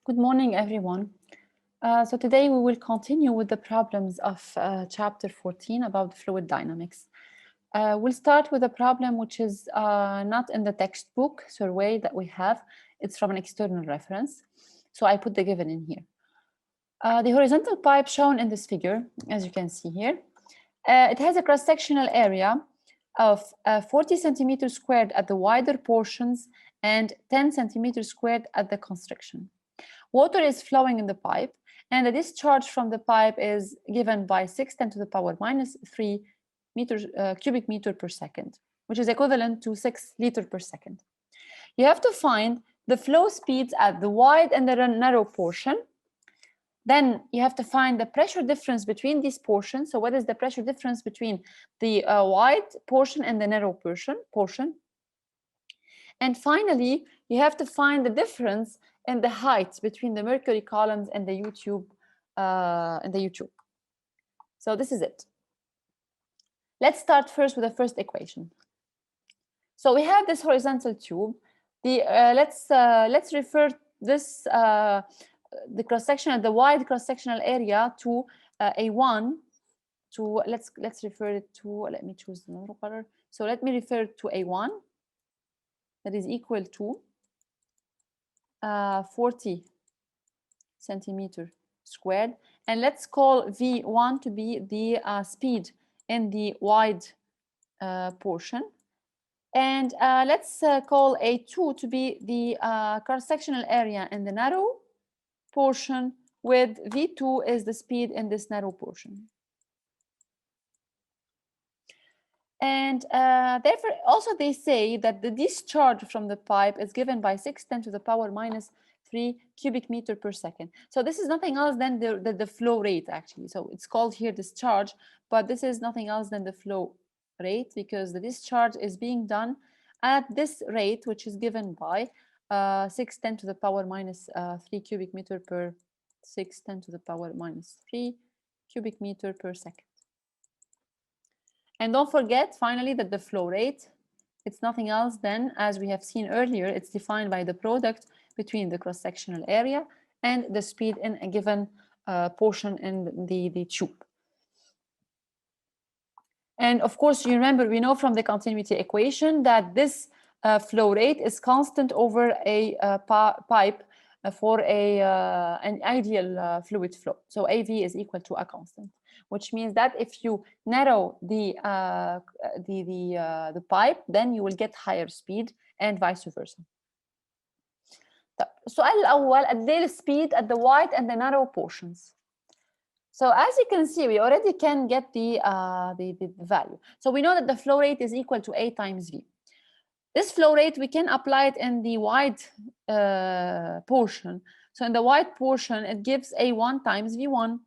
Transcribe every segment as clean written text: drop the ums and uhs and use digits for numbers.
Good morning, everyone. So today we will continue with the problems of chapter 14 about fluid dynamics. We'll start with a problem which is not in the textbook survey that we have. It's from an external reference. So I put the given in here. The horizontal pipe shown in this figure, as you can see here, it has a cross-sectional area of 40 centimeters squared at the wider portions and 10 centimeters squared at the constriction. Water is flowing in the pipe, and the discharge from the pipe is given by 6 × 10⁻³ meters, cubic meter per second, which is equivalent to 6 liters per second. You have to find the flow speeds at the wide and the narrow portion. Then you have to find the pressure difference between these portions. So what is the pressure difference between the wide portion and the narrow portion? And finally, you have to find the difference in the height between the mercury columns and the U-tube. So this is it. Let's start first with the first equation. So we have this horizontal tube. Let's refer this the cross section, the wide cross sectional area to A1. To let's refer it to. Let me choose the another color. So let me refer to A1. That is equal to 40 centimeter squared, and let's call V1 to be the speed in the wide portion, and let's call A2 to be the cross-sectional area in the narrow portion, with V2 is the speed in this narrow portion. And therefore, also they say that the discharge from the pipe is given by 6 × 10⁻³ cubic meter per second. So this is nothing else than the flow rate, actually. So it's called here discharge, but this is nothing else than the flow rate, because the discharge is being done at this rate, which is given by 6 × 10⁻³ cubic meter per 6 × 10⁻³ cubic meter per second. And don't forget, finally, that the flow rate, it's nothing else than, as we have seen earlier, it's defined by the product between the cross-sectional area and the speed in a given portion in the tube. And of course, you remember, we know from the continuity equation that this flow rate is constant over a pipe for an ideal fluid flow. So AV is equal to a constant, which means that if you narrow the pipe, then you will get higher speed, and vice versa. السؤال الأول قد speed at the wide and the narrow portions. So as you can see, we already can get the value. So we know that the flow rate is equal to A times V. This flow rate, we can apply it in the wide portion. So in the wide portion, it gives A1 times V1.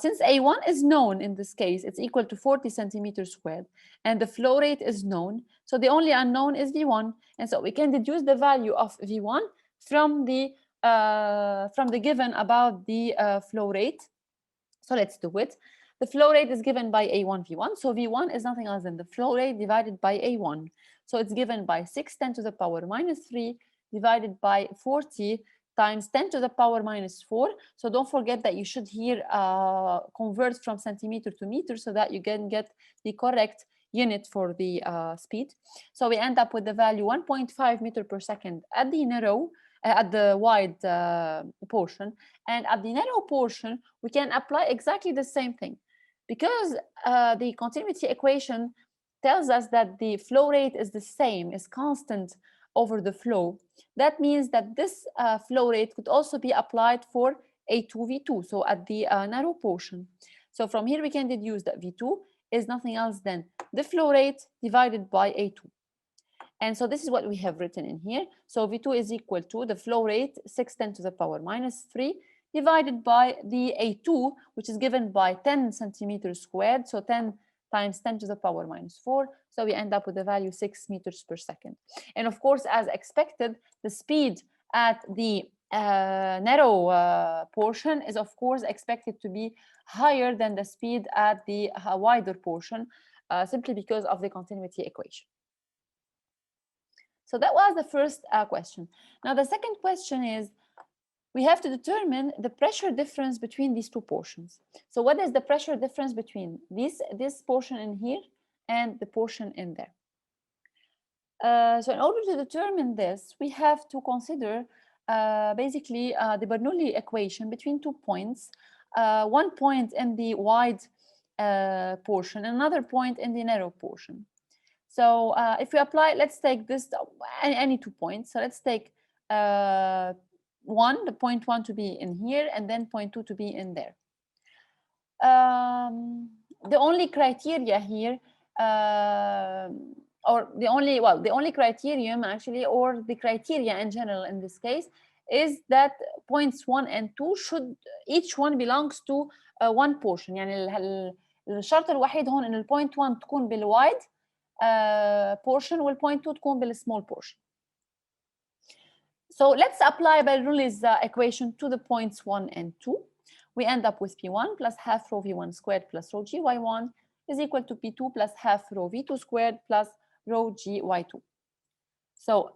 Since A1 is known in this case, it's equal to 40 centimeters squared, and the flow rate is known. So the only unknown is V1. And so we can deduce the value of V1 from the given about the flow rate. So let's do it. The flow rate is given by A1 V1. So V1 is nothing else than the flow rate divided by A1. So it's given by 6 × 10⁻³ divided by 40 times 10⁻⁴. So don't forget that you should here convert from centimeter to meter so that you can get the correct unit for the speed. So we end up with the value 1.5 meter per second at the narrow, at the wide portion, and at the narrow portion we can apply exactly the same thing, because the continuity equation tells us that the flow rate is the same, is constant over the flow. That means that this flow rate could also be applied for A2V2, so at the narrow portion. So from here we can deduce that V2 is nothing else than the flow rate divided by A2. And so this is what we have written in here. So V2 is equal to the flow rate 6 × 10⁻³ divided by the A2, which is given by 10 centimeters squared. So 10 times 10⁻⁴. So we end up with the value 6 meters per second. And of course, as expected, the speed at the narrow portion is of course expected to be higher than the speed at the wider portion, simply because of the continuity equation. So that was the first question. Now the second question is, we have to determine the pressure difference between these two portions. So what is the pressure difference between this portion in here and the portion in there? So in order to determine this, we have to consider basically the Bernoulli equation between 2 points, one point in the wide portion, and another point in the narrow portion. So if we apply, let's take this, any 2 points. So let's take the point 1 to be in here, and then point 2 to be in there. The only criteria here, or the only criterion actually, or the criteria in general in this case, is that points 1 and 2 should each one belongs to one portion. يعني الشرط الوحيد هون إن البوينت 1 تكون بالوايد portion والpoint 2 تكون بالsmall portion. So let's apply Bernoulli's equation to the points 1 and 2. We end up with P1 plus half rho V1 squared plus rho G Y1 is equal to P2 plus half rho V2 squared plus rho G Y2. So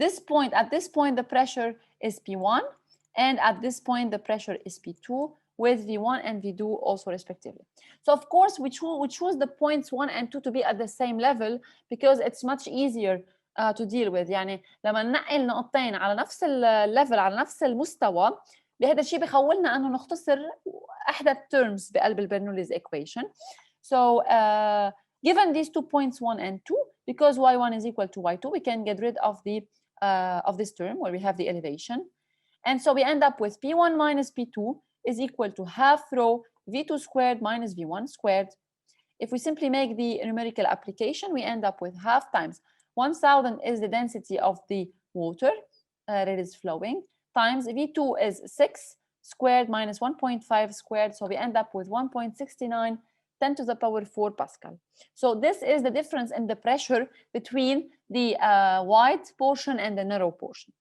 at this point, the pressure is P1, and at this point, the pressure is P2 with V1 and V2 also respectively. So of course, we choose the points 1 and 2 to be at the same level because it's much easier to deal with. يعني لما ننقل نقطتين على نفس الليفل على نفس المستوى، بهذا الشيء بخولنا انه نختصر احدى terms بقلب Bernoulli's equation. So given these 2 points 1 and 2, because y1 is equal to y2, we can get rid of this term where we have the elevation, and so we end up with P1 minus P2 is equal to half rho V2 squared minus V1 squared. If we simply make the numerical application, we end up with half times 1000 is the density of the water that is flowing, times V2 is 6 squared minus 1.5 squared, so we end up with 1.69 10 to the power 4 Pascal. So this is the difference in the pressure between the wide portion and the narrow portion.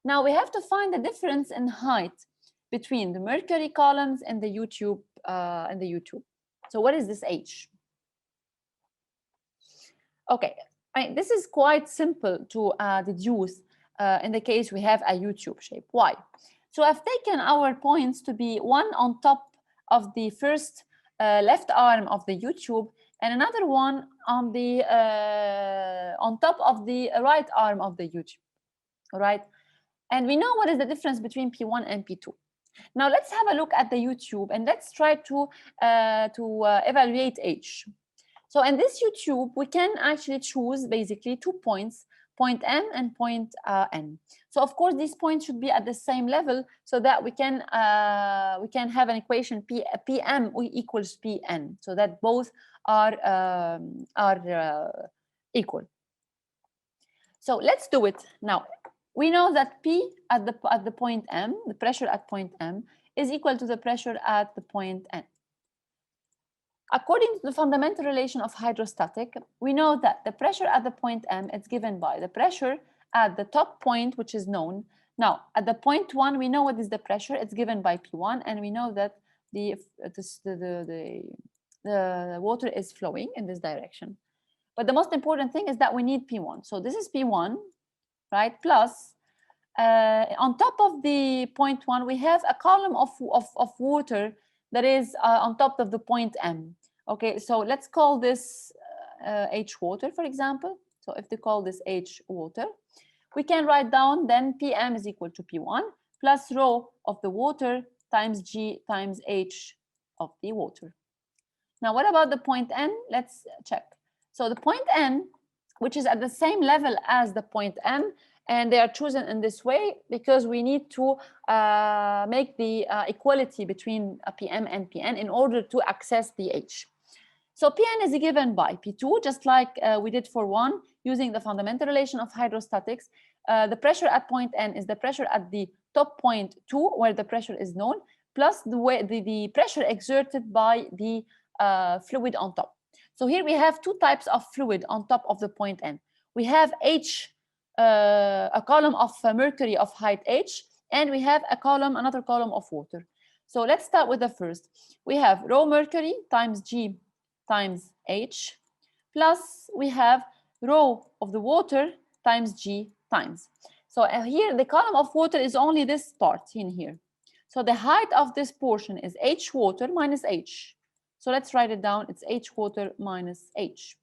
Now we have to find the difference in height between the mercury columns and the U-tube. So what is this H? Okay, this is quite simple to deduce in the case we have a U-tube shape. Why? So I've taken our points to be one on top of the first left arm of the U-tube and another one on the on top of the right arm of the U-tube. All right, and we know what is the difference between P1 and P2. Now let's have a look at the U-tube and let's try to evaluate H. So in this U-tube, we can actually choose basically 2 points, point M and point N. So of course, these points should be at the same level so that we can have an equation PM equals Pn, so that both are equal. So let's do it now. We know that P at the point M, the pressure at point M, is equal to the pressure at the point N. According to the fundamental relation of hydrostatic, we know that the pressure at the point M is given by the pressure at the top point, which is known. Now, at the point 1, we know what is the pressure. It's given by P1, and we know that the water is flowing in this direction. But the most important thing is that we need P1. So this is P1, right? Plus, on top of the point 1, we have a column of water that is on top of the point M. Okay, so let's call this H water, for example. So if they call this H water, we can write down then PM is equal to P1 plus rho of the water times G times H of the water. Now, what about the point N? Let's check. So the point N, which is at the same level as the point M, and they are chosen in this way because we need to make the equality between PM and Pn in order to access the H. So Pn is given by P2, just like we did for 1, using the fundamental relation of hydrostatics. The pressure at point N is the pressure at the top point 2, where the pressure is known, plus the pressure exerted by the fluid on top. So here we have 2 types of fluid on top of the point N. We have H, a column of mercury of height H, and we have another column of water. So let's start with the first. We have rho mercury times G times H, plus we have rho of the water times G times. So here the column of water is only this part in here. So the height of this portion is h water minus h. So let's write it down. It's h water minus h.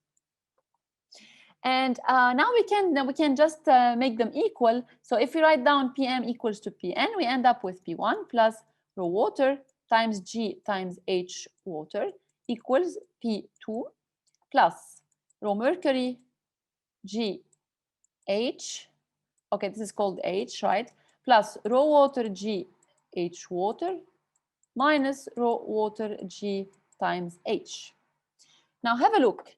And now we can just make them equal. So if we write down Pm equals to Pn, we end up with P1 plus rho water times G times H water equals P2 plus rho mercury G H. Okay, this is called H, right? Plus rho water G H water minus rho water G times H. Now have a look.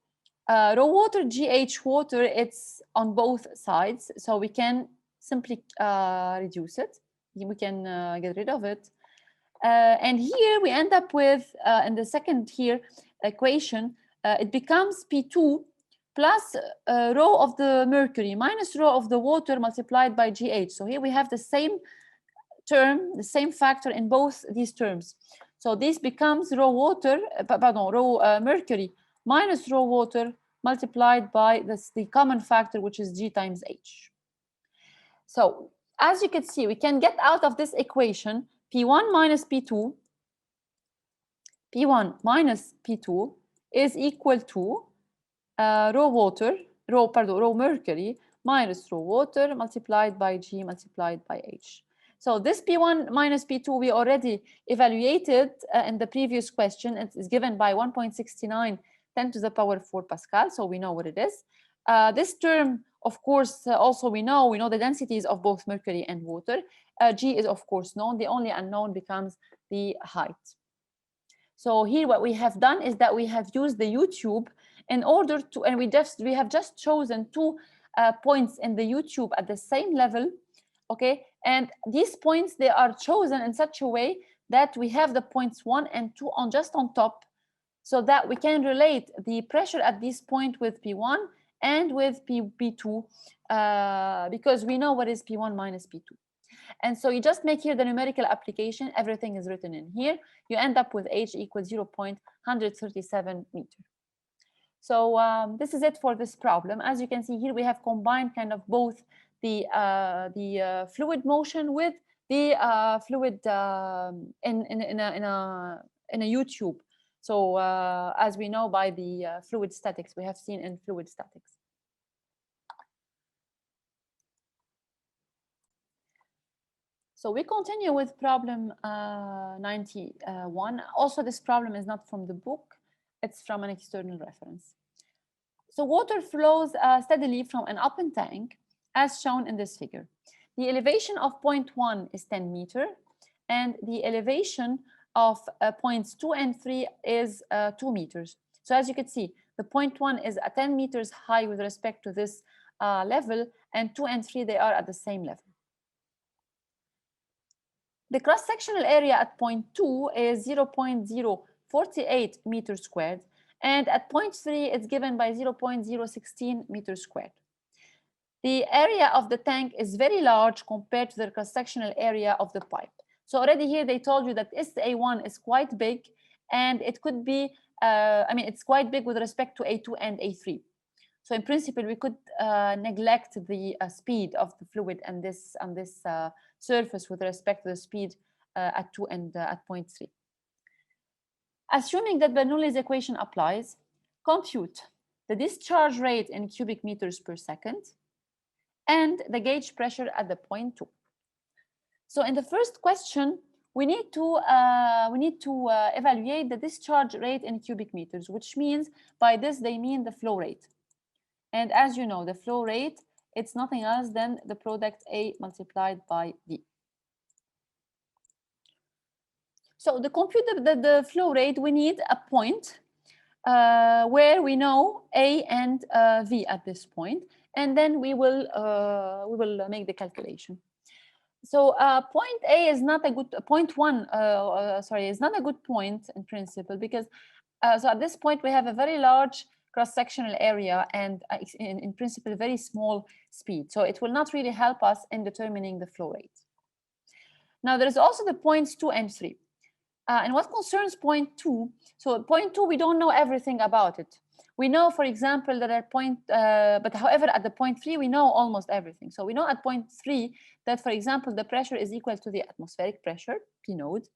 Raw water, GH water, it's on both sides, so we can simply reduce it. We can get rid of it. And here we end up with, in the second here equation, it becomes P2 plus rho of the mercury minus rho of the water multiplied by GH. So here we have the same term, the same factor in both these terms. So this becomes rho water, rho mercury minus rho water multiplied by the common factor, which is G times H. So as you can see, we can get out of this equation P1 minus P2, P1 minus P2 is equal to rho mercury minus rho water multiplied by G multiplied by H. So this P1 minus P2 we already evaluated in the previous question. It is given by 1.69 10 to the power 4 Pascal, so we know what it is. This term, of course, also we know the densities of both mercury and water. G is of course known. The only unknown becomes the height. So here what we have done is that we have used the U-tube in order to, and we have just chosen two points in the U-tube at the same level, okay? And these points, they are chosen in such a way that we have the points 1 and 2 just on top, so that we can relate the pressure at this point with P1 and with P2, because we know what is P1 minus P2. And so you just make here the numerical application. Everything is written in here. You end up with H equals 0.137 meter. So this is it for this problem. As you can see here, we have combined kind of both the fluid motion with the fluid in a U-tube. So as we know by the fluid statics, we have seen in fluid statics. So we continue with problem 91. Also, this problem is not from the book. It's from an external reference. So water flows steadily from an open tank, as shown in this figure. The elevation of point 1 is 10 meters, and the elevation of points 2 and 3 is 2 meters. So as you can see, the point 1 is 10 meters high with respect to this level, and 2 and 3, they are at the same level. The cross-sectional area at point 2 is 0.048 meters squared, and at point 3, it's given by 0.016 meters squared. The area of the tank is very large compared to the cross-sectional area of the pipe. So already here they told you that SA1 is quite big, and it could be, it's quite big with respect to A2 and A3. So in principle, we could neglect the speed of the fluid and this surface with respect to the speed at 2 and at point 3. Assuming that Bernoulli's equation applies, compute the discharge rate in cubic meters per second and the gauge pressure at the point 2. So in the first question, we need to evaluate the discharge rate in cubic meters, which means by this they mean the flow rate. And as you know, the flow rate, it's nothing else than the product A multiplied by D. So to compute the flow rate, we need a point where we know A and V at this point, and then we will make the calculation. So point A is not a good point 1. Is not a good point in principle, because so at this point we have a very large cross-sectional area and in principle very small speed. So it will not really help us in determining the flow rate. Now there is also the points 2 and 3. And what concerns point 2, so point 2, we don't know everything about it. We know, for example, that at but however, at the point 3, we know almost everything. So we know at point 3 that, for example, the pressure is equal to the atmospheric pressure, P node.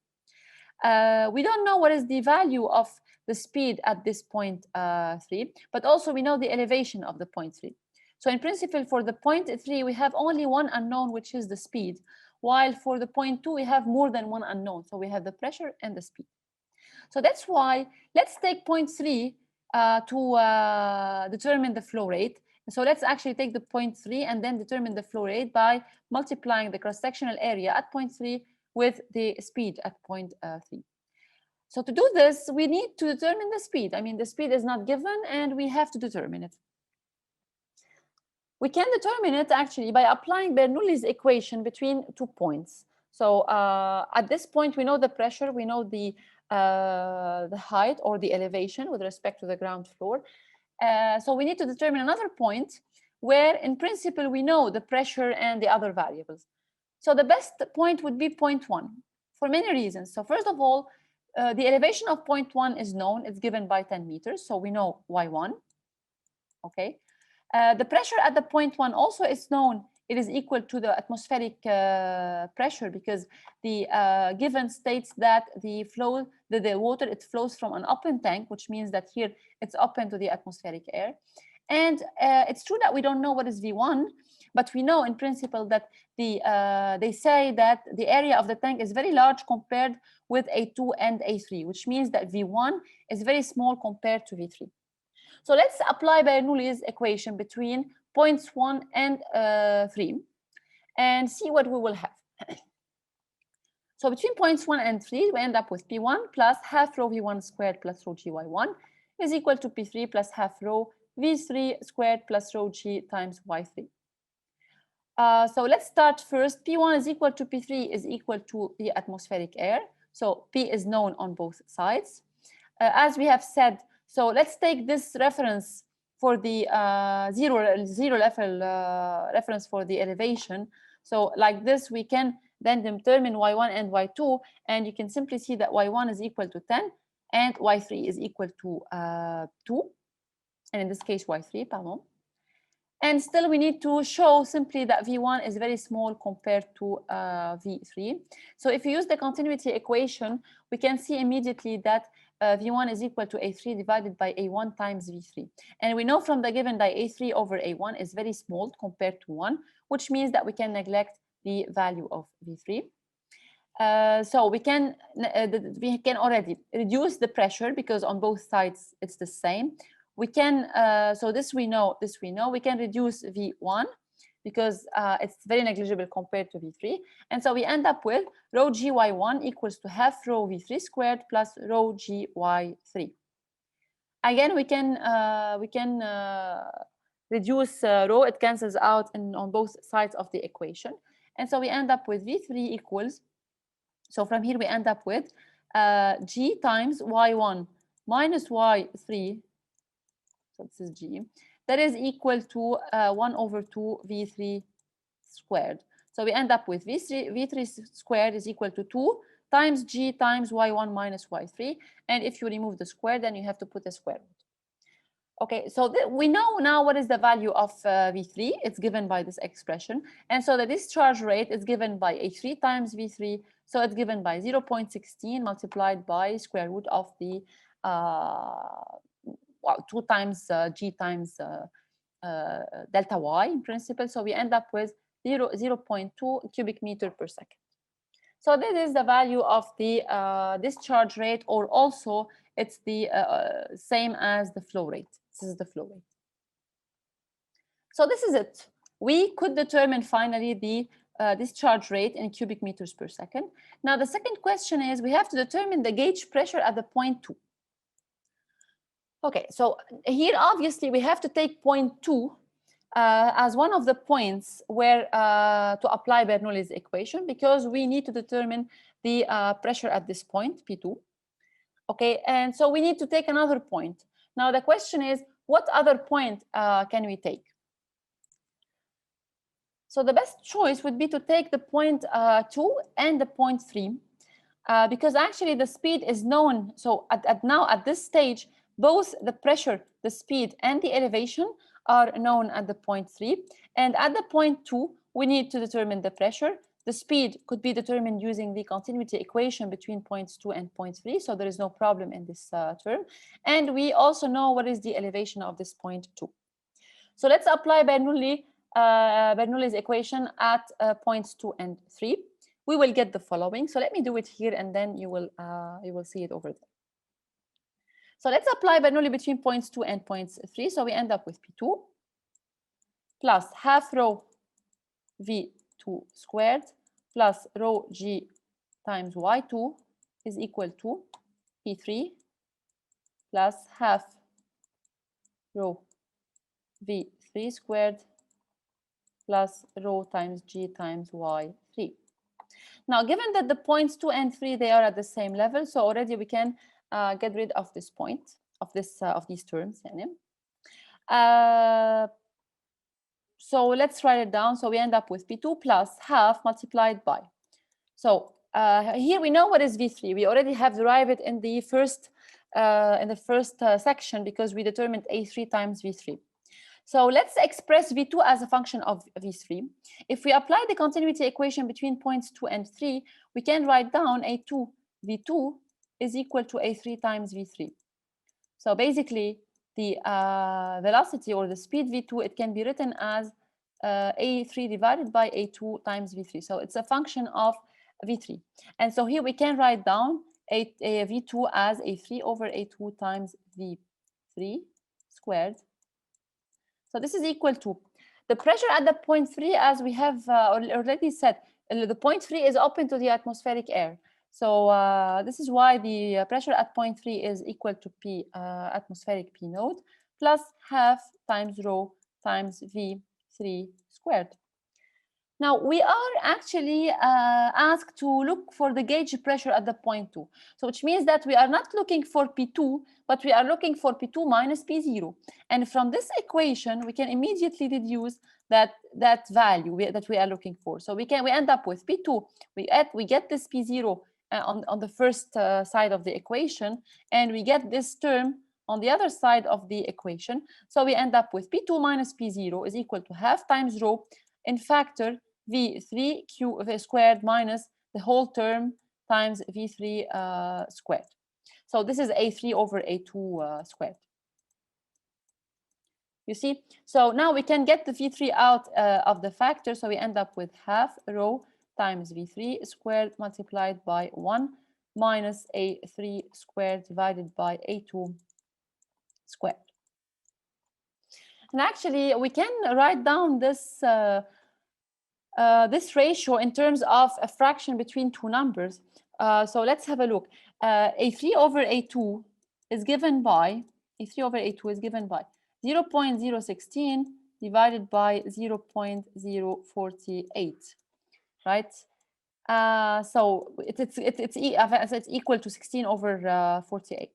We don't know what is the value of the speed at this point 3, but also we know the elevation of the point 3. So in principle, for the point 3, we have only one unknown, which is the speed, while for the point 2, we have more than one unknown. So we have the pressure and the speed. So that's why let's take point 3 to determine the flow rate. So let's actually take the point 3 and then determine the flow rate by multiplying the cross-sectional area at point 3 with the speed at point 3. So to do this, we need to determine the speed. I mean, the speed is not given and we have to determine it. We can determine it actually by applying Bernoulli's equation between 2 points. So at this point, we know the pressure, we know the height or the elevation with respect to the ground floor. So we need to determine another point where in principle we know the pressure and the other variables. So the best point would be point 1 for many reasons. So first of all, the elevation of point 1 is known. It's given by 10 meters. So we know Y1. Okay. The pressure at the point 1 also is known. It is equal to the atmospheric pressure because the given states that the water, it flows from an open tank, which means that here it's open to the atmospheric air. And it's true that we don't know what is V1, but we know in principle that they say that the area of the tank is very large compared with A2 and A3, which means that V1 is very small compared to V3. So let's apply Bernoulli's equation between points 1 and 3 and see what we will have. So between points 1 and 3, we end up with P1 plus half rho V1 squared plus rho Gy1 is equal to P3 plus half rho V3 squared plus rho G times Y3. So let's start first. P1 is equal to P3 is equal to the atmospheric air. So P is known on both sides. As we have said, so let's take this reference for the zero level reference for the elevation. So like this, we can then determine Y1 and Y2, and you can simply see that Y1 is equal to 10 and Y3 is equal to 2, and in this case Y3, pardon. And still we need to show simply that V1 is very small compared to V3. So if you use the continuity equation, we can see immediately that V1 is equal to A3 divided by A1 times V3. And we know from the given that A3 over A1 is very small compared to 1, which means that we can neglect the value of V3. So we can already reduce the pressure because on both sides it's the same. We can, so this we know, we can reduce V1 because it's very negligible compared to V3. And so we end up with rho Gy1 equals to half rho V3 squared plus rho Gy3. Again, we can reduce rho, it cancels out on both sides of the equation. And so we end up with V3 equals, so from here we end up with G times Y1 minus Y3, so this is G, that is equal to 1 over 2 V3 squared. So we end up with V3 squared is equal to 2 times G times Y1 minus Y3. And if you remove the square, then you have to put a square root. Okay, so we know now what is the value of V3. It's given by this expression. And so the discharge rate is given by A3 times V3. So it's given by 0.16 multiplied by square root of the 2 times G times delta Y in principle. So we end up with 0.2 cubic meter per second. So this is the value of the discharge rate, or also it's the same as the flow rate. This is the flow rate. So this is it. We could determine finally the discharge rate in cubic meters per second. Now the second question is we have to determine the gauge pressure at the point 2. Okay, so here obviously we have to take point 2 as one of the points where to apply Bernoulli's equation, because we need to determine the pressure at this point, P2. Okay, and so we need to take another point. Now the question is, what other point can we take? So the best choice would be to take the point 2 and the point 3, because actually the speed is known. So at this stage, both the pressure, the speed, and the elevation are known at the point 3. And at the point 2, we need to determine the pressure. The speed could be determined using the continuity equation between points 2 and point 3, so there is no problem in this term. And we also know what is the elevation of this point 2. So let's apply Bernoulli's equation at points 2 and 3. We will get the following. So let me do it here, and then you will see it over there. So let's apply Bernoulli between points 2 and points 3. So we end up with P2 plus half rho V2 squared plus rho G times Y2 is equal to P3 plus half rho V3 squared plus rho times G times Y3. Now, given that the points 2 and 3, they are at the same level, so already we can get rid of this point, of these terms. So let's write it down. So we end up with P2 plus half multiplied by. So here we know what is V3. We already have derived it in the first section because we determined A3 times V3. So let's express V2 as a function of V3. If we apply the continuity equation between points 2 and 3, we can write down A2 V2 is equal to A3 times V3. So basically, the velocity or the speed V2, it can be written as A3 divided by A2 times V3. So it's a function of V3. And so here we can write down V2 as A3 over A2 times V3 squared. So this is equal to the pressure at the point 3, as we have already said, the point 3 is open to the atmospheric air. So this is why the pressure at point 3 is equal to P atmospheric P node plus half times rho times V3 squared. Now, we are actually asked to look for the gauge pressure at the point 2. So which means that we are not looking for P2, but we are looking for P2 minus P0. And from this equation, we can immediately deduce that value that we are looking for. So we end up with P2. We get this P0 on the first side of the equation, and we get this term on the other side of the equation. So we end up with P2 minus P0 is equal to half times rho in factor V3 Q squared minus the whole term times V3 squared. So this is A3 over A2 squared. You see? So now we can get the V3 out of the factor. So we end up with half rho times V3 squared multiplied by 1 minus A3 squared divided by A2 squared. And actually, we can write down this this ratio in terms of a fraction between two numbers. So let's have a look. A3 over A2 is given by 0.016 divided by 0.048, right? So it's equal to 16 over 48.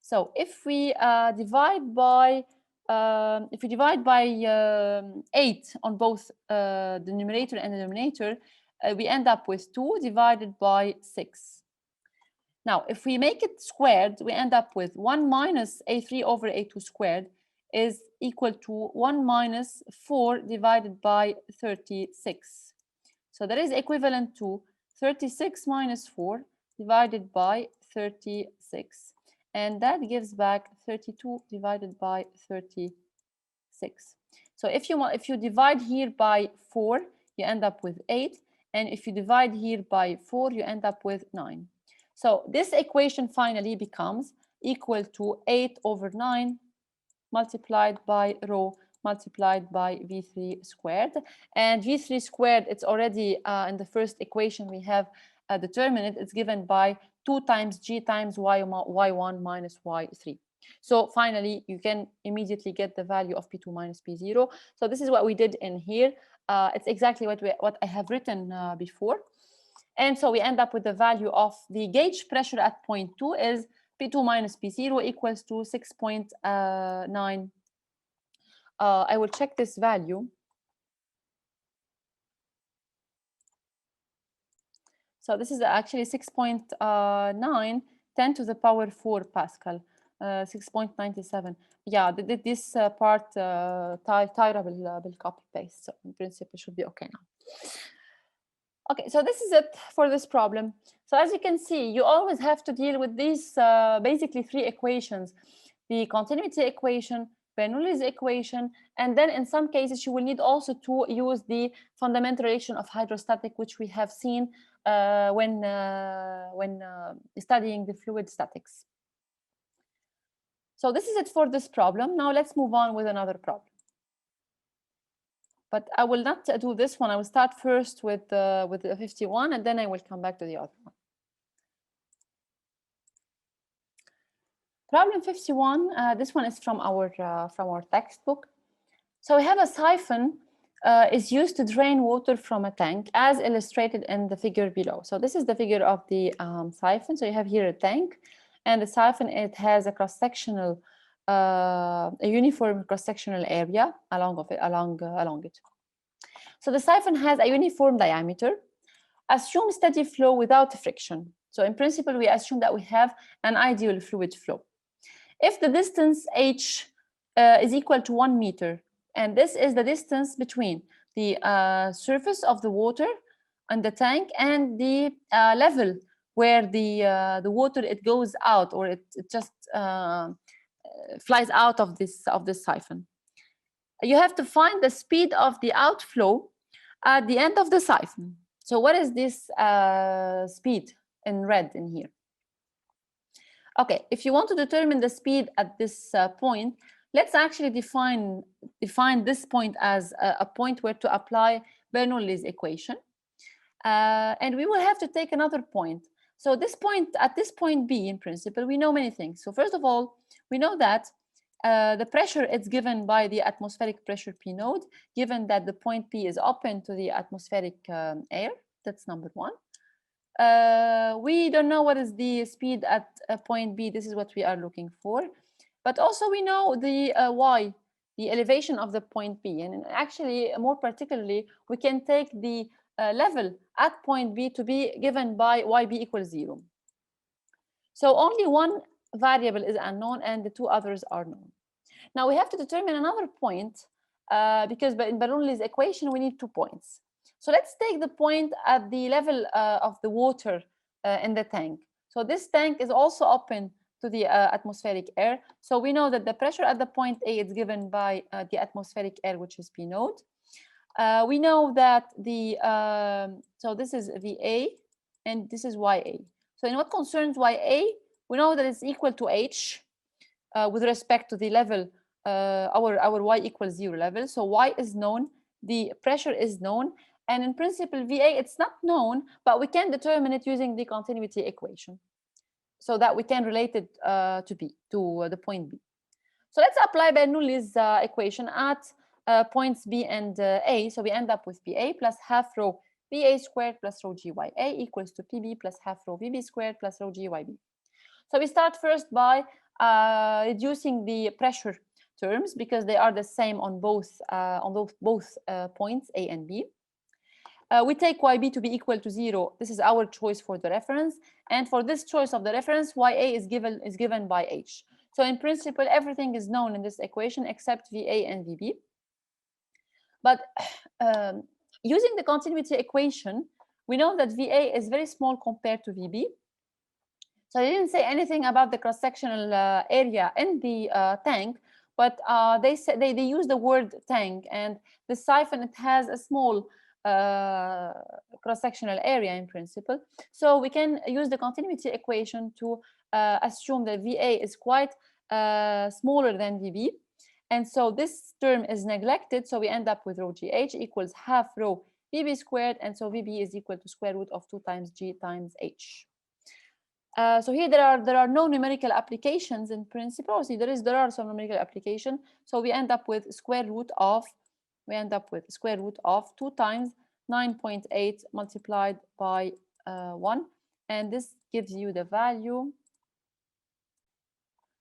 So if we divide by 8 on both the numerator and the denominator, we end up with 2 divided by 6. Now, if we make it squared, we end up with 1 minus A3 over A2 squared is equal to 1 minus 4 divided by 36. So that is equivalent to 36 minus 4 divided by 36. And that gives back 32 divided by 36. So if you divide here by 4, you end up with 8. And if you divide here by 4, you end up with 9. So this equation finally becomes equal to 8 over 9 multiplied by rho multiplied by V3 squared. And V3 squared, it's already in the first equation we have determined it. It's given by 2 times G times Y1 minus Y3. So finally, you can immediately get the value of P2 minus P0. So this is what we did in here. It's exactly what I have written before. And so we end up with the value of the gauge pressure at point 2 is P2 minus P0 equals to 6.9. I will check this value. So this is actually 6.9, 10 to the power 4 Pascal. 6.97. Yeah, this part طايرة بالcopy paste. So in principle, it should be okay now. Okay, so this is it for this problem. So as you can see, you always have to deal with these basically three equations: the continuity equation, Bernoulli's equation, and then in some cases you will need also to use the fundamental relation of hydrostatic, which we have seen when studying the fluid statics. So this is it for this problem. Now let's move on with another problem. But I will not do this one. I will start first with the 51, and then I will come back to the other one. Problem 51. This one is from our textbook. So we have a siphon is used to drain water from a tank, as illustrated in the figure below. So this is the figure of the siphon. So you have here a tank, and the siphon, it has a cross-sectional, a uniform cross-sectional area along it. So the siphon has a uniform diameter. Assume steady flow without friction. So in principle, we assume that we have an ideal fluid flow. If the distance h is equal to 1 meter, and this is the distance between the surface of the water and the tank and the level where the water, it goes out, or it just flies out of this siphon, you have to find the speed of the outflow at the end of the siphon. So what is this speed in red in here? Okay, if you want to determine the speed at this point, let's actually define this point as a point where to apply Bernoulli's equation. And we will have to take another point. So this point, at this point B, in principle, we know many things. So first of all, we know that the pressure is given by the atmospheric pressure P node, given that the point P is open to the atmospheric air. That's number one. We don't know what is the speed at point B. This is what we are looking for. But also we know the y, the elevation of the point B. And actually, more particularly, we can take the level at point B to be given by yb equals 0. So only one variable is unknown and the two others are known. Now we have to determine another point because in Bernoulli's equation, we need 2 points. So let's take the point at the level of the water in the tank. So this tank is also open to the atmospheric air. So we know that the pressure at the point A is given by the atmospheric air, which is P node. We know that so this is VA and this is YA. So in what concerns YA, we know that it's equal to H with respect to the level, our Y equals 0 level. So Y is known, the pressure is known, and in principle, VA, it's not known, but we can determine it using the continuity equation so that we can relate it to the point B. So let's apply Bernoulli's equation at points B and A. So we end up with PA plus half rho VA squared plus rho GYA equals to PB plus half rho VB squared plus rho GYB. So we start first by reducing the pressure terms because they are the same on both points A and B. We take YB to be equal to 0. This is our choice for the reference. And for this choice of the reference, YA is given by H. So in principle, everything is known in this equation except VA and VB. But using the continuity equation, we know that VA is very small compared to VB. So I didn't say anything about the cross-sectional area in the tank, but they use the word tank, and the siphon, it has a small cross-sectional area in principle. So we can use the continuity equation to assume that VA is quite smaller than VB. And so this term is neglected. So we end up with rho GH equals half rho VB squared. And so VB is equal to square root of 2 times G times H. So here there are no numerical applications in principle. See, there are some numerical application. So we end up with square root of 2 times 9.8 multiplied by 1, and this gives you the value.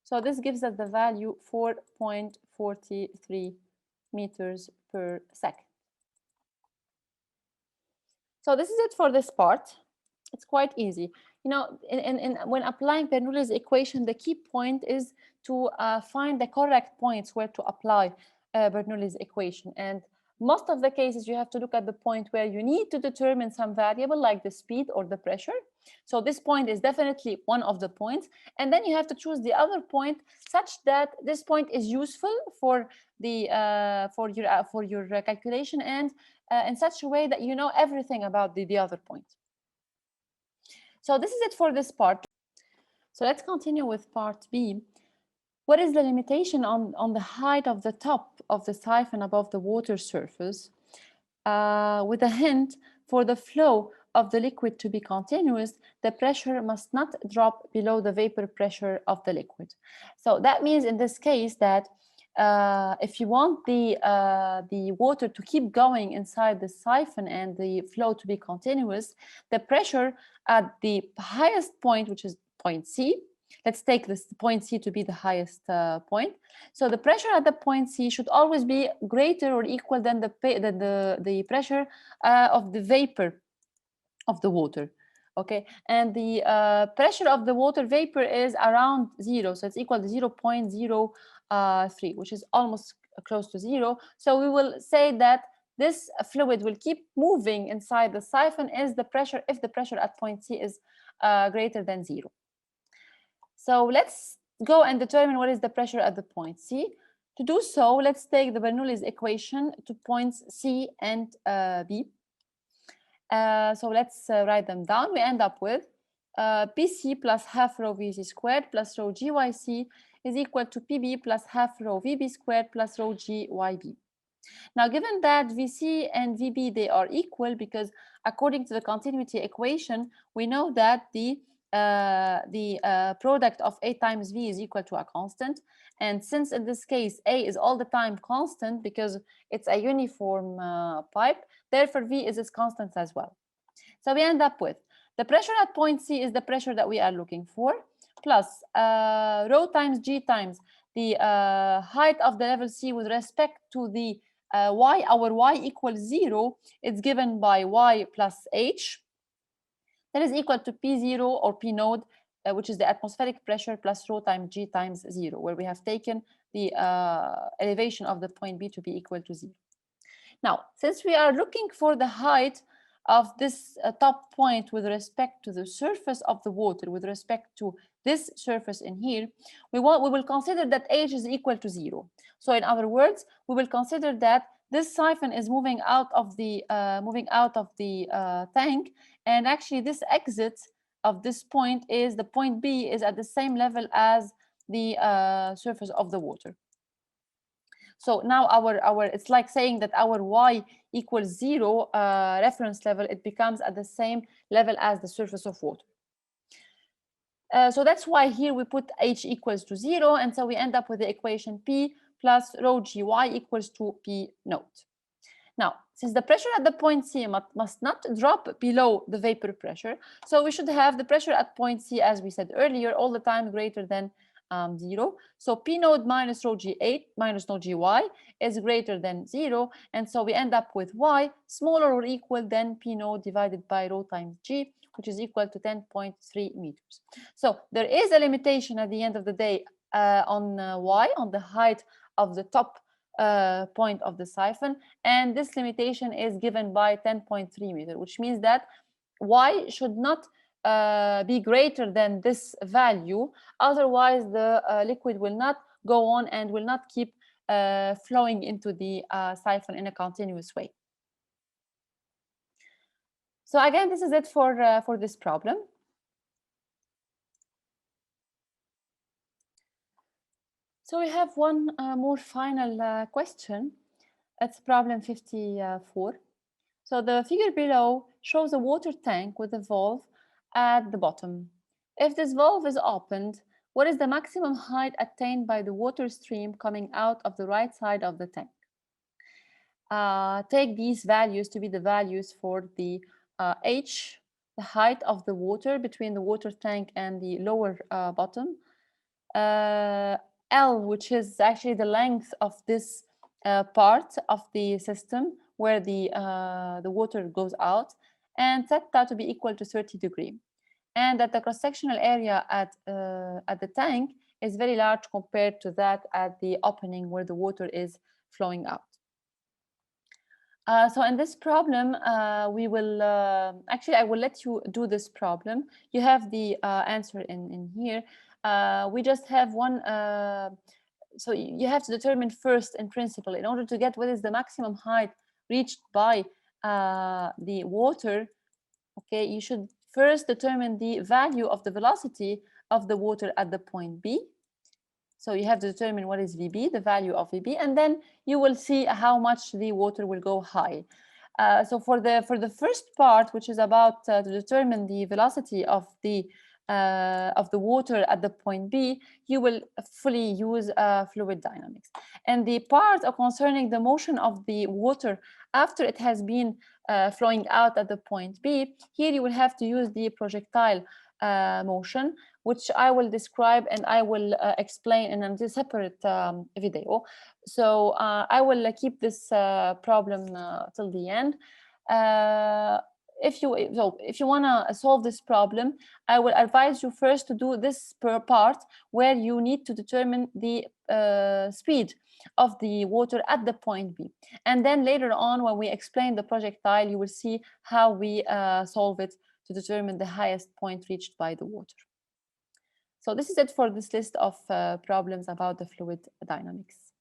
So this gives us the value 4.43 meters per second. So this is it for this part. It's quite easy. You know, when applying Bernoulli's equation, the key point is to find the correct points where to apply Bernoulli's equation. And most of the cases, you have to look at the point where you need to determine some variable like the speed or the pressure. So this point is definitely one of the points. And then you have to choose the other point such that this point is useful for the for your calculation, and in such a way that you know everything about the other point. So this is it for this part. So let's continue with part B. What is the limitation on the height of the top of the siphon above the water surface? With a hint, for the flow of the liquid to be continuous, the pressure must not drop below the vapor pressure of the liquid. So that means in this case that if you want the water to keep going inside the siphon and the flow to be continuous, the pressure at the highest point, which is point C, let's take this point C to be the highest point. So the pressure at the point C should always be greater or equal than the pressure of the vapor of the water. Okay, and the pressure of the water vapor is around 0, so it's equal to 0.03, which is almost close to 0. So we will say that this fluid will keep moving inside the siphon if the pressure at point C is greater than 0. So let's go and determine what is the pressure at the point C. To do so, let's take the Bernoulli's equation to points C and B. So let's write them down. We end up with PC plus half rho Vc squared plus rho GYC is equal to PB plus half rho VB squared plus rho GYB. Now, given that Vc and Vb, they are equal, because according to the continuity equation, we know that the product of A times V is equal to a constant. And since in this case, A is all the time constant because it's a uniform pipe, therefore V is its constant as well. So we end up with the pressure at point C is the pressure that we are looking for, plus rho times G times the height of the level C with respect to the y. Our y equals 0. It's given by y plus h. That is equal to P0 or P node, which is the atmospheric pressure, plus rho times G times 0, where we have taken the elevation of the point B to be equal to 0. Now, since we are looking for the height of this top point with respect to the surface of the water, with respect to this surface in here, we will consider that h is equal to 0. So in other words, we will consider that this siphon is moving out of the tank, and actually this exit of this point is the point B is at the same level as the surface of the water. So now our it's like saying that our y equals 0 reference level, it becomes at the same level as the surface of water. So that's why here we put h equals to 0, and so we end up with the equation P plus rho gy equals to P naught. Now, since the pressure at the point C must not drop below the vapor pressure, so we should have the pressure at point C, as we said earlier, all the time greater than 0. So P node minus rho G8 minus rho Gy is greater than 0. And so we end up with Y smaller or equal than P node divided by rho times G, which is equal to 10.3 meters. So there is a limitation at the end of the day on Y, on the height of the top point of the siphon. And this limitation is given by 10.3 meter, which means that Y should not be greater than this value. Otherwise, the liquid will not go on and will not keep flowing into the siphon in a continuous way. So again, this is it for this problem. So we have one more final question. It's problem 54. So the figure below shows a water tank with a valve at the bottom. If this valve is opened, what is the maximum height attained by the water stream coming out of the right side of the tank? Take these values to be the values for the h, the height of the water between the water tank and the lower bottom, L, which is actually the length of this part of the system where the water goes out, and theta to be equal to 30 degrees. And that the cross-sectional area at the tank is very large compared to that at the opening where the water is flowing out. So in this problem, we will, actually, I will let you do this problem. You have the answer in here. We just have one, so you have to determine first in principle, in order to get what is the maximum height reached by the water, okay, you should first determine the value of the velocity of the water at the point B. So you have to determine what is VB, the value of VB, and then you will see how much the water will go high. So for the first part, which is about to determine the velocity of the water at the point B, you will fully use fluid dynamics. And the part concerning the motion of the water after it has been flowing out at the point B, here you will have to use the projectile motion, which I will describe and I will explain in a separate video. So I will keep this problem till the end. If you want to solve this problem, I will advise you first to do this per part, where you need to determine the speed of the water at the point B. And then later on, when we explain the projectile, you will see how we solve it to determine the highest point reached by the water. So this is it for this list of problems about the fluid dynamics.